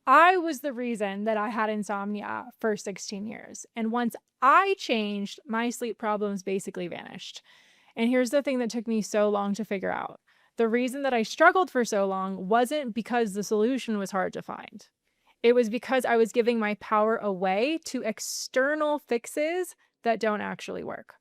I was the reason that I had insomnia for 16 years. And once I changed, my sleep problems basically vanished. And here's the thing that took me so long to figure out. The reason that I struggled for so long wasn't because the solution was hard to find. It was because I was giving my power away to external fixes that don't actually work.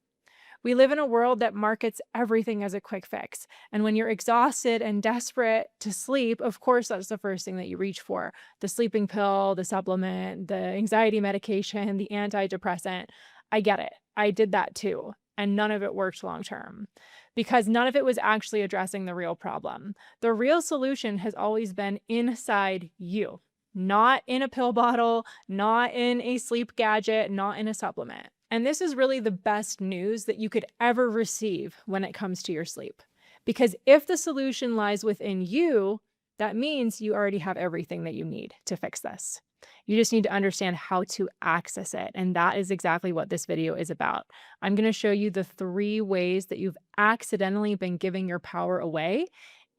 We live in a world that markets everything as a quick fix. And when you're exhausted and desperate to sleep, of course, that's the first thing that you reach for. The sleeping pill, the supplement, the anxiety medication, the antidepressant. I get it. I did that too. And none of it worked long term because none of it was actually addressing the real problem. The real solution has always been inside you, not in a pill bottle, not in a sleep gadget, not in a supplement. And this is really the best news that you could ever receive when it comes to your sleep. Because if the solution lies within you, that means you already have everything that you need to fix this. You just need to understand how to access it. And that is exactly what this video is about. I'm going to show you the 3 ways that you've accidentally been giving your power away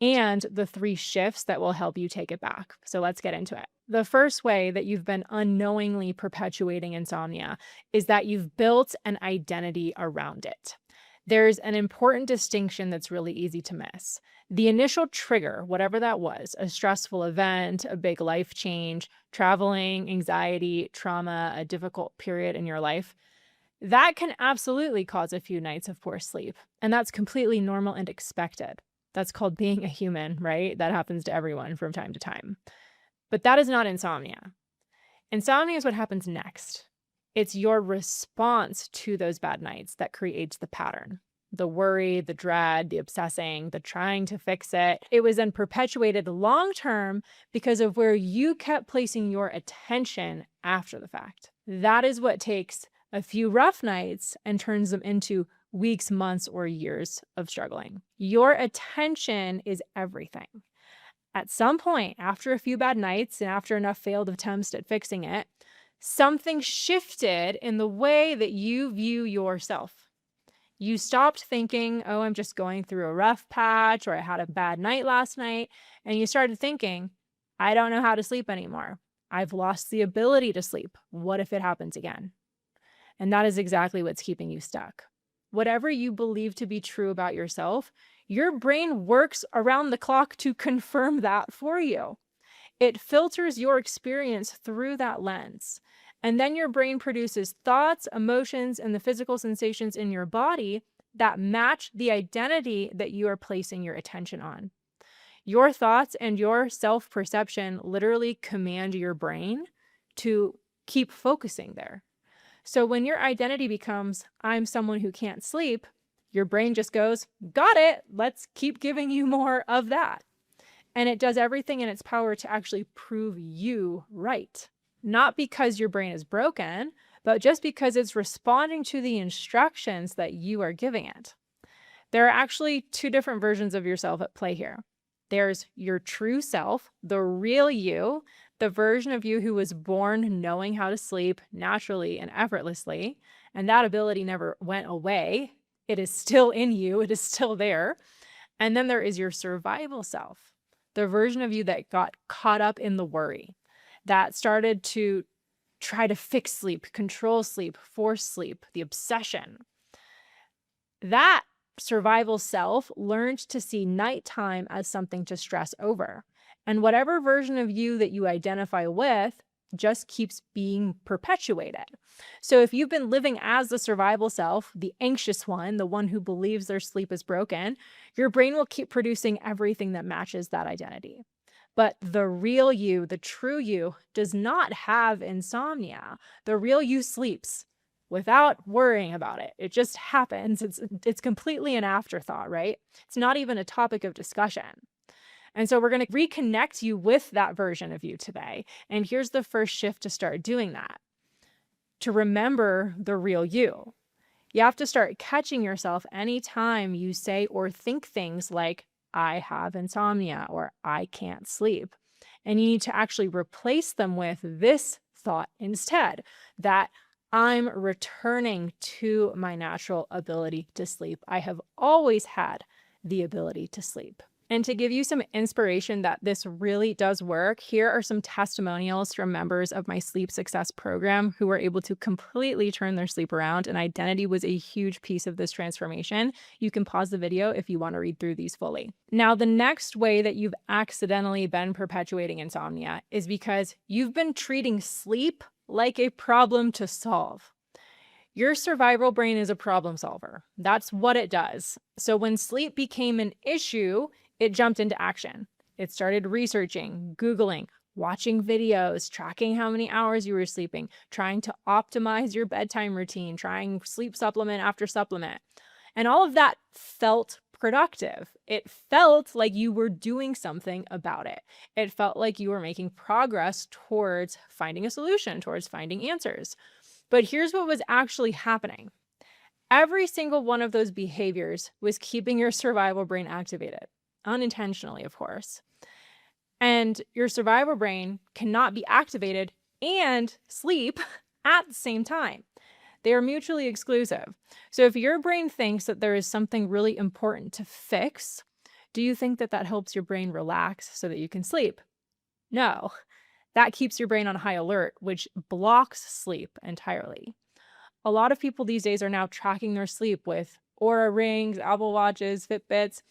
and the 3 shifts that will help you take it back. So let's get into it. The first way that you've been unknowingly perpetuating insomnia is that you've built an identity around it. There's an important distinction that's really easy to miss. The initial trigger, whatever that was, a stressful event, a big life change, traveling, anxiety, trauma, a difficult period in your life, that can absolutely cause a few nights of poor sleep. And that's completely normal and expected. That's called being a human, right? That happens to everyone from time to time. But that is not insomnia. Insomnia is what happens next. It's your response to those bad nights that creates the pattern. The worry, the dread, the obsessing, the trying to fix it. It was then perpetuated long term because of where you kept placing your attention after the fact. That is what takes a few rough nights and turns them into weeks, months, or years of struggling. Your attention is everything. At some point, after a few bad nights and after enough failed attempts at fixing it, something shifted in the way that you view yourself. You stopped thinking, oh, I'm just going through a rough patch, or I had a bad night last night. And you started thinking, I don't know how to sleep anymore. I've lost the ability to sleep. What if it happens again? And that is exactly what's keeping you stuck. Whatever you believe to be true about yourself, your brain works around the clock to confirm that for you. It filters your experience through that lens. And then your brain produces thoughts, emotions, and the physical sensations in your body that match the identity that you are placing your attention on. Your thoughts and your self-perception literally command your brain to keep focusing there. So when your identity becomes, I'm someone who can't sleep, your brain just goes, got it, let's keep giving you more of that. And it does everything in its power to actually prove you right. Not because your brain is broken, but just because it's responding to the instructions that you are giving it. There are actually 2 different versions of yourself at play here. There's your true self, the real you, the version of you who was born knowing how to sleep naturally and effortlessly, and that ability never went away. It is still in you. It is still there. And then there is your survival self, the version of you that got caught up in the worry, that started to try to fix sleep, control sleep, force sleep, the obsession. That survival self learned to see nighttime as something to stress over. And whatever version of you that you identify with just keeps being perpetuated. So if you've been living as the survival self, the anxious one, the one who believes their sleep is broken, your brain will keep producing everything that matches that identity. But the real you, the true you, does not have insomnia. The real you sleeps without worrying about it. It just happens. It's completely an afterthought, right? It's not even a topic of discussion. And so we're going to reconnect you with that version of you today. And here's the first shift to start doing that. To remember the real you. You have to start catching yourself anytime you say or think things like, I have insomnia, or I can't sleep. And you need to actually replace them with this thought instead, that I'm returning to my natural ability to sleep. I have always had the ability to sleep. And to give you some inspiration that this really does work, here are some testimonials from members of my sleep success program who were able to completely turn their sleep around, and identity was a huge piece of this transformation. You can pause the video if you want to read through these fully. Now, the next way that you've accidentally been perpetuating insomnia is because you've been treating sleep like a problem to solve. Your survival brain is a problem solver. That's what it does. So when sleep became an issue, it jumped into action. It started researching, Googling, watching videos, tracking how many hours you were sleeping, trying to optimize your bedtime routine, trying sleep supplement after supplement. And all of that felt productive. It felt like you were doing something about it. It felt like you were making progress towards finding a solution, towards finding answers. But here's what was actually happening. Every single one of those behaviors was keeping your survival brain activated, unintentionally, of course. And your survival brain cannot be activated and sleep at the same time. They are mutually exclusive. So if your brain thinks that there is something really important to fix, do you think that that helps your brain relax so that you can sleep? No. That keeps your brain on high alert, which blocks sleep entirely. A lot of people these days are now tracking their sleep with Oura rings, Apple Watches, Fitbits,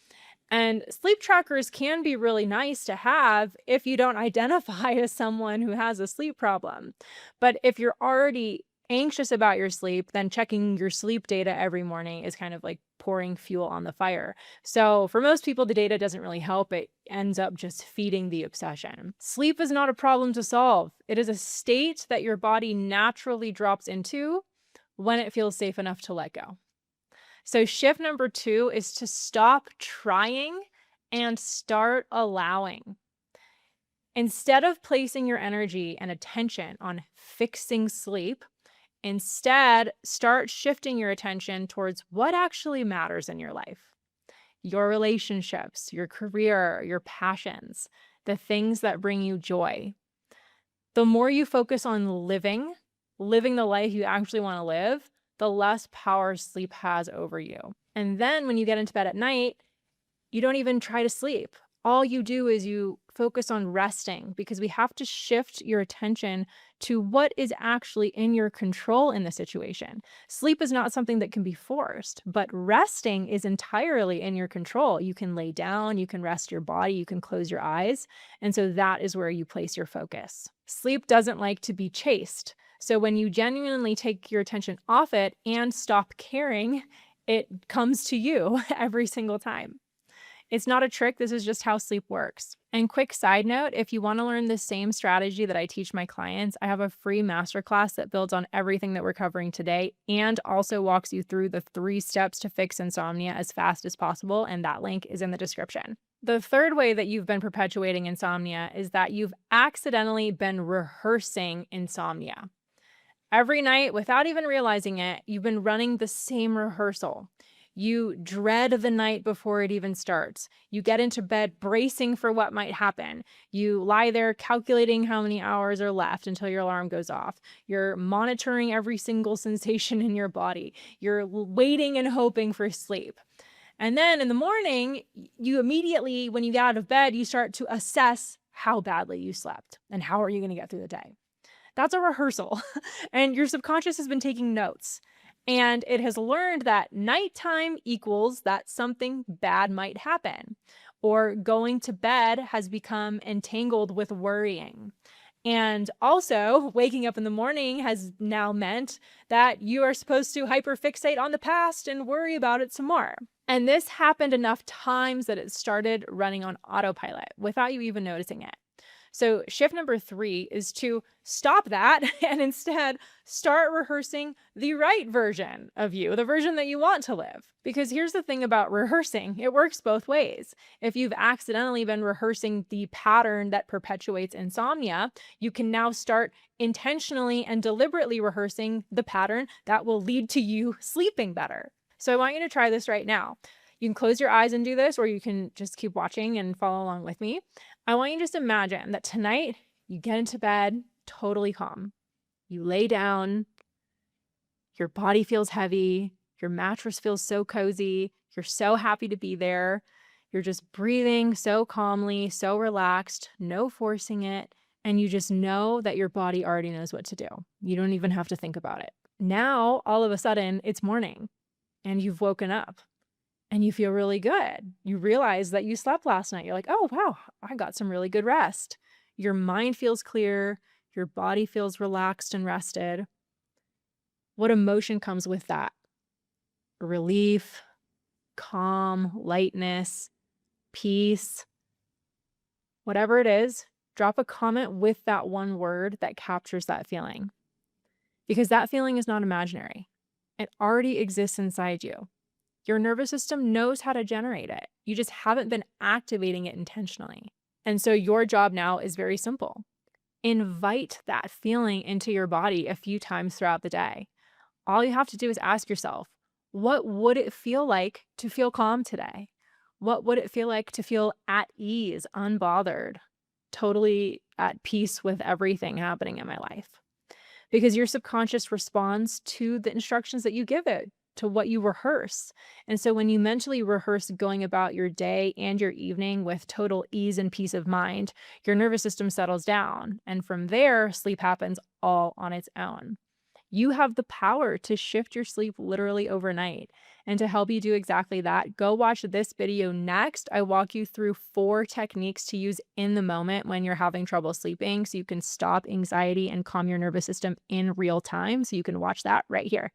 and sleep trackers can be really nice to have if you don't identify as someone who has a sleep problem. But if you're already anxious about your sleep, then checking your sleep data every morning is kind of like pouring fuel on the fire. So for most people, the data doesn't really help. It ends up just feeding the obsession. Sleep is not a problem to solve. It is a state that your body naturally drops into when it feels safe enough to let go. So shift number 2 is to stop trying and start allowing. Instead of placing your energy and attention on fixing sleep, instead, start shifting your attention towards what actually matters in your life. Your relationships, your career, your passions, the things that bring you joy. The more you focus on living the life you actually want to live, the less power sleep has over you. And then when you get into bed at night, you don't even try to sleep. All you do is you focus on resting, because we have to shift your attention to what is actually in your control in the situation. Sleep is not something that can be forced, but resting is entirely in your control. You can lay down, you can rest your body, you can close your eyes. And so that is where you place your focus. Sleep doesn't like to be chased. So when you genuinely take your attention off it and stop caring, it comes to you every single time. It's not a trick. This is just how sleep works. And quick side note, if you want to learn the same strategy that I teach my clients, I have a free masterclass that builds on everything that we're covering today and also walks you through the 3 steps to fix insomnia as fast as possible. And that link is in the description. The third way that you've been perpetuating insomnia is that you've accidentally been rehearsing insomnia. Every night, without even realizing it, you've been running the same rehearsal. You dread the night before it even starts. You get into bed bracing for what might happen. You lie there calculating how many hours are left until your alarm goes off. You're monitoring every single sensation in your body. You're waiting and hoping for sleep. And then in the morning, you immediately, when you get out of bed, you start to assess how badly you slept and how are you going to get through the day. That's a rehearsal. And your subconscious has been taking notes. And it has learned that nighttime equals that something bad might happen, or going to bed has become entangled with worrying. And also, waking up in the morning has now meant that you are supposed to hyperfixate on the past and worry about it some more. And this happened enough times that it started running on autopilot without you even noticing it. So shift number 3 is to stop that and instead start rehearsing the right version of you, the version that you want to live. Because here's the thing about rehearsing, it works both ways. If you've accidentally been rehearsing the pattern that perpetuates insomnia, you can now start intentionally and deliberately rehearsing the pattern that will lead to you sleeping better. So I want you to try this right now. You can close your eyes and do this, or you can just keep watching and follow along with me. I want you to just imagine that tonight you get into bed totally calm. You lay down, your body feels heavy, your mattress feels so cozy, you're so happy to be there, You're just breathing so calmly, so relaxed, no forcing it. And you just know that your body already knows what to do. You don't even have to think about it. Now, all of a sudden, it's morning and you've woken up and you feel really good. You realize that you slept last night. You're like, oh, wow, I got some really good rest. Your mind feels clear. Your body feels relaxed and rested. What emotion comes with that? Relief, calm, lightness, peace, whatever it is, drop a comment with that one word that captures that feeling. Because that feeling is not imaginary. It already exists inside you. Your nervous system knows how to generate it. You just haven't been activating it intentionally. And so your job now is very simple. Invite that feeling into your body a few times throughout the day. All you have to do is ask yourself, what would it feel like to feel calm today? What would it feel like to feel at ease, unbothered, totally at peace with everything happening in my life? Because your subconscious responds to the instructions that you give it, to what you rehearse. And so when you mentally rehearse going about your day and your evening with total ease and peace of mind, your nervous system settles down. And from there, sleep happens all on its own. You have the power to shift your sleep literally overnight. And to help you do exactly that, go watch this video next. I walk you through 4 techniques to use in the moment when you're having trouble sleeping so you can stop anxiety and calm your nervous system in real time. So you can watch that right here.